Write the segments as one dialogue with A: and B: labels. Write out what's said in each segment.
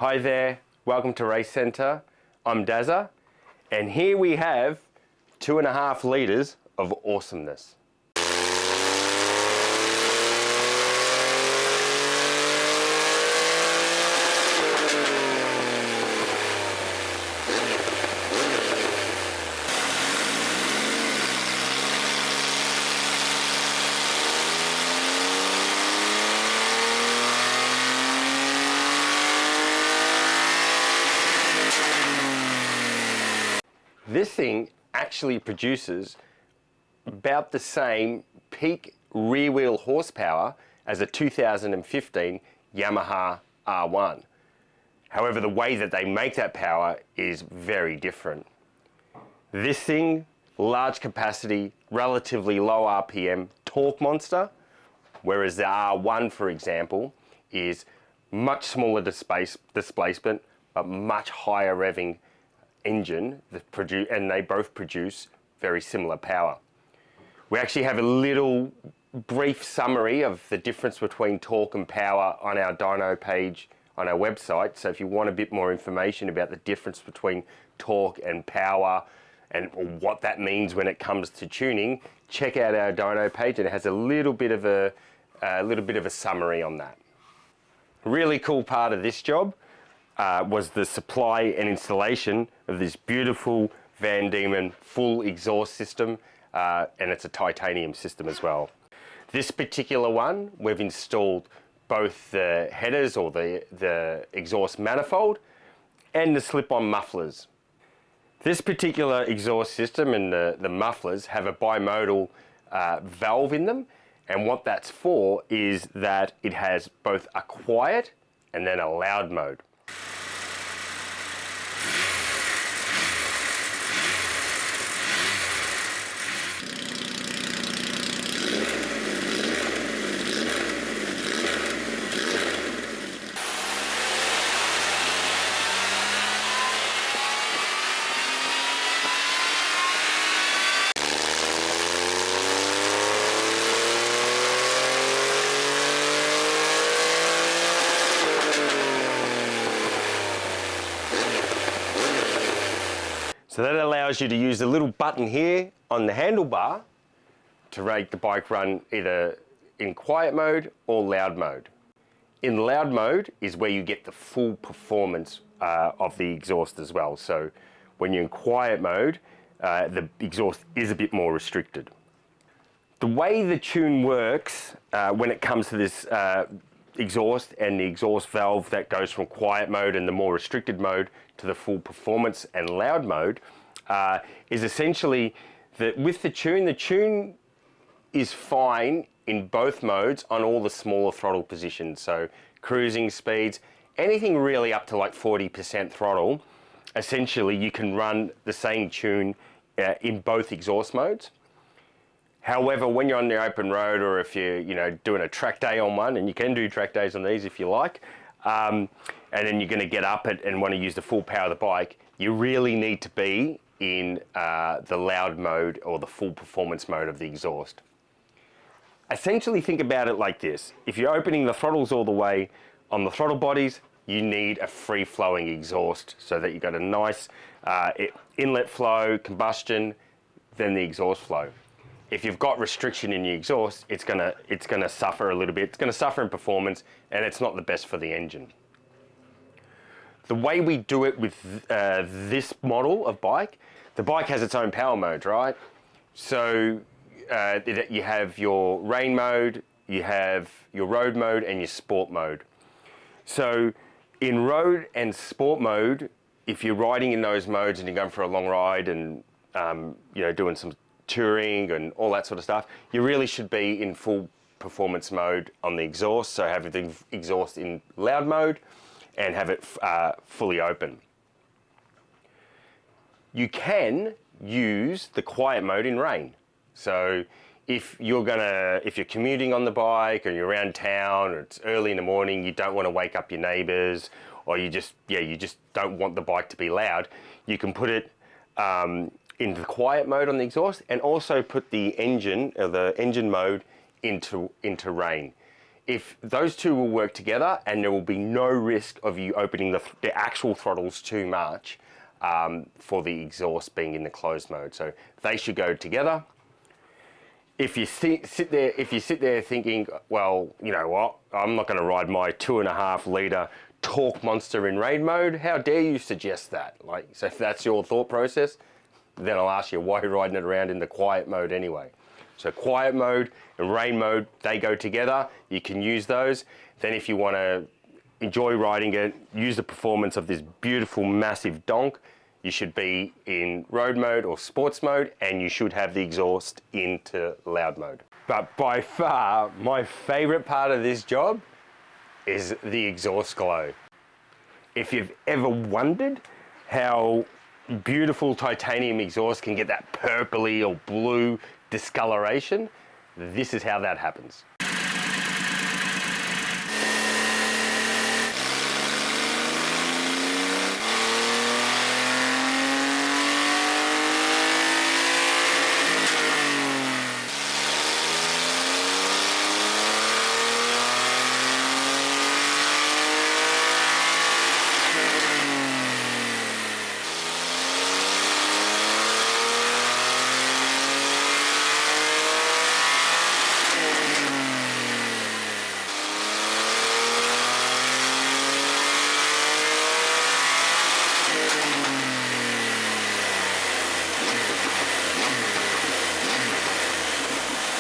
A: Hi there, welcome to Race Centre. I'm Dazza, and here we have 2.5 litres of awesomeness. This thing actually produces about the same peak rear wheel horsepower as a 2015 Yamaha R1. However, the way that they make that power is very different. This thing, large capacity, relatively low RPM torque monster, whereas the R1, for example, is much smaller displacement, but much higher revving engine and they both produce very similar power. We actually have a little brief summary of the difference between torque and power on our dyno page on our website. So if you want a bit more information about the difference between torque and power and what that means when it comes to tuning, check out our dyno page, and it has a little bit of a summary on that. A really cool part of this job was the supply and installation of this beautiful Vandemon full exhaust system, and it's a titanium system as well. This particular one, we've installed both the headers or the exhaust manifold and the slip-on mufflers. This particular exhaust system and the mufflers have a bimodal valve in them, and what that's for is that it has both a quiet and then a loud mode. So that allows you to use the little button here on the handlebar to make the bike run either in quiet mode or loud mode. In loud mode is where you get the full performance of the exhaust as well. So when you're in quiet mode, the exhaust is a bit more restricted. The way the tune works when it comes to this exhaust and the exhaust valve that goes from quiet mode and the more restricted mode to the full performance and loud mode is essentially that with the tune is fine in both modes on all the smaller throttle positions. So cruising speeds, anything really up to like 40% throttle, essentially you can run the same tune in both exhaust modes. However, when you're on the open road, or if you're doing a track day on one, and you can do track days on these if you like, and then you're going to get up and want to use the full power of the bike, you really need to be in the loud mode or the full performance mode of the exhaust. Essentially think about it like this. If you're opening the throttles all the way on the throttle bodies, you need a free-flowing exhaust so that you've got a nice inlet flow, combustion, then the exhaust flow. If you've got restriction in your exhaust, it's gonna suffer a little bit. It's gonna suffer in performance, and it's not the best for the engine. The way we do it with this model of bike, the bike has its own power modes, right? So you have your rain mode, you have your road mode, and your sport mode. So in road and sport mode, if you're riding in those modes and you're going for a long ride and doing some touring and all that sort of stuff, you really should be in full performance mode on the exhaust. So have the exhaust in loud mode and have it fully open. You can use the quiet mode in rain. So if you're commuting on the bike and you're around town, or it's early in the morning, you don't want to wake up your neighbors, or you just don't want the bike to be loud, you can put it into the quiet mode on the exhaust, and also put the engine mode into rain. if those two will work together, and there will be no risk of you opening the actual throttles too much for the exhaust being in the closed mode. So they should go together. If you sit there thinking, well, you know what, I'm not going to ride my 2.5 litre torque monster in rain mode, how dare you suggest that? Like, so if that's your thought process, then I'll ask you, why are you riding it around in the quiet mode anyway? So quiet mode and rain mode, they go together. You can use those. Then if you want to enjoy riding it, use the performance of this beautiful massive donk, you should be in road mode or sports mode, and you should have the exhaust into loud mode. But by far, my favorite part of this job is the exhaust glow. If you've ever wondered how beautiful titanium exhaust can get that purpley or blue discoloration, this is how that happens.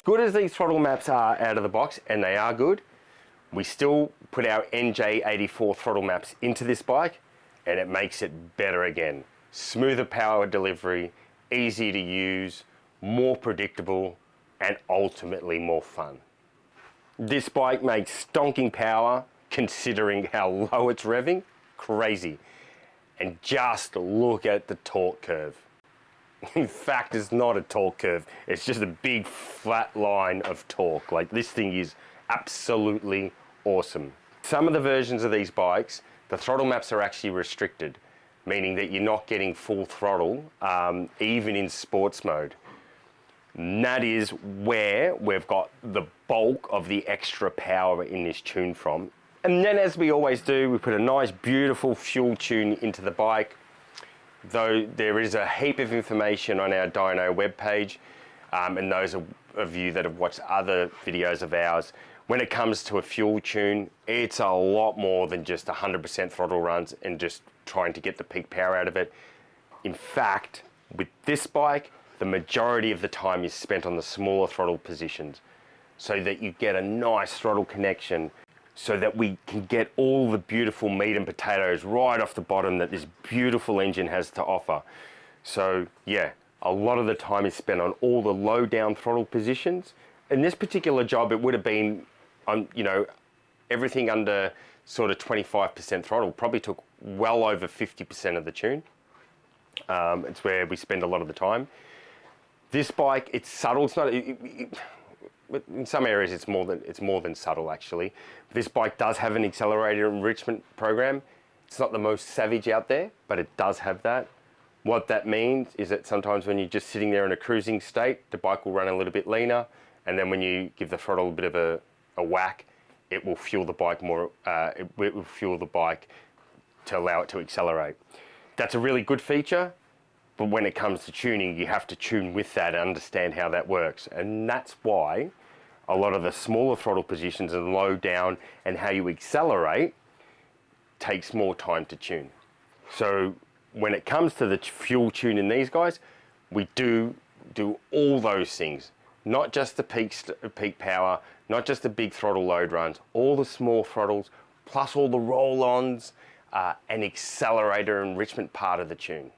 A: Good as these throttle maps are out of the box, and they are good, we still put our NJ84 throttle maps into this bike, and it makes it better again. Smoother power delivery, easy to use, more predictable, and ultimately more fun. This bike makes stonking power considering how low it's revving. Crazy. And just look at the torque curve. In fact, it's not a torque curve. It's just a big flat line of torque. Like, this thing is absolutely awesome. Some of the versions of these bikes, the throttle maps are actually restricted, meaning that you're not getting full throttle, even in sports mode. And that is where we've got the bulk of the extra power in this tune from. And then, as we always do, we put a nice, beautiful fuel tune into the bike. Though there is a heap of information on our Dyno webpage, and those of you that have watched other videos of ours, when it comes to a fuel tune, it's a lot more than just 100% throttle runs and just trying to get the peak power out of it. In fact, with this bike, the majority of the time is spent on the smaller throttle positions, so that you get a nice throttle connection, so that we can get all the beautiful meat and potatoes right off the bottom that this beautiful engine has to offer. So yeah, a lot of the time is spent on all the low down throttle positions. In this particular job, it would have been on, you know, everything under sort of 25% throttle, probably took well over 50% of the tune. It's where we spend a lot of the time. This bike, it's subtle. It's not. But in some areas it's more than subtle actually. This bike does have an accelerator enrichment program. It's not the most savage out there, but it does have that. What that means is that sometimes when you're just sitting there in a cruising state, the bike will run a little bit leaner, and then when you give the throttle a bit of a whack, it will fuel the bike more. It will fuel the bike to allow it to accelerate. That's a really good feature. But when it comes to tuning, you have to tune with that and understand how that works. And that's why a lot of the smaller throttle positions and low down and how you accelerate takes more time to tune. So when it comes to the fuel tune in these guys, we do all those things. Not just the peak power, not just the big throttle load runs, all the small throttles, plus all the roll-ons and accelerator enrichment part of the tune.